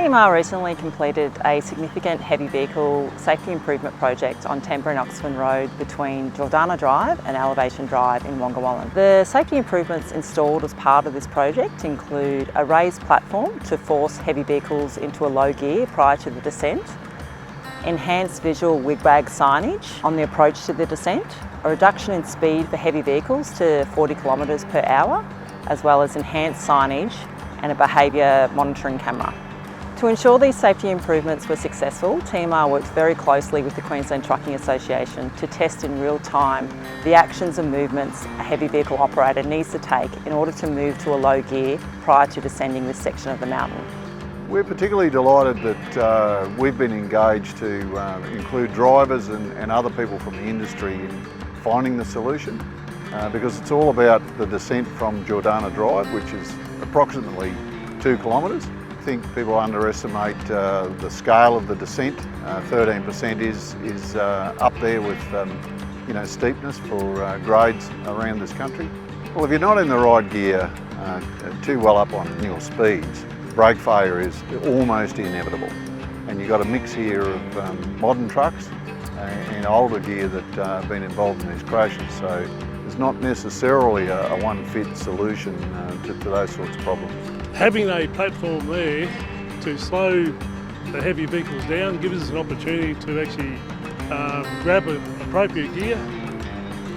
TMR recently completed a significant heavy vehicle safety improvement project on Tamborine-Oxenford Road between Jordana Drive and Elevation Drive in Wongawallen. The safety improvements installed as part of this project include a raised platform to force heavy vehicles into a low gear prior to the descent, enhanced visual wigwag signage on the approach to the descent, a reduction in speed for heavy vehicles to 40 kilometres per hour, as well as enhanced signage and a behaviour monitoring camera. To ensure these safety improvements were successful, TMR worked very closely with the Queensland Trucking Association to test in real time the actions and movements a heavy vehicle operator needs to take in order to move to a low gear prior to descending this section of the mountain. We're particularly delighted that we've been engaged to include drivers and other people from the industry in finding the solution because it's all about the descent from Jordana Drive, which is approximately 2 kilometres. I think people underestimate the scale of the descent. 13% is up there with steepness for grades around this country. Well, if you're not in the right gear, too well up on your speeds, brake failure is almost inevitable. And you've got a mix here of modern trucks and older gear that have been involved in these crashes. So there's not necessarily a one-fit solution to those sorts of problems. Having a platform there to slow the heavy vehicles down gives us an opportunity to actually grab an appropriate gear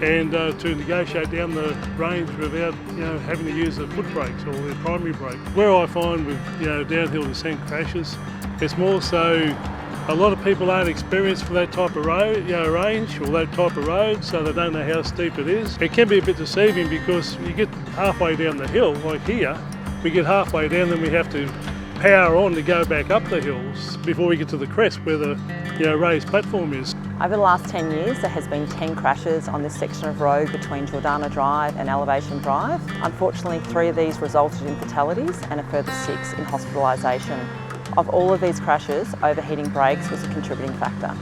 and to negotiate down the range without having to use the foot brakes or the primary brake. Where I find with downhill descent crashes, it's more so a lot of people aren't experienced for that type of road, range or that type of road, so they don't know how steep it is. It can be a bit deceiving because you get halfway down the hill, like here, we get halfway down, then we have to power on to go back up the hills before we get to the crest where the raised platform is. Over the last 10 years, there has been 10 crashes on this section of road between Jordana Drive and Elevation Drive. Unfortunately, 3 of these resulted in fatalities and a further 6 in hospitalisation. Of all of these crashes, overheating brakes was a contributing factor.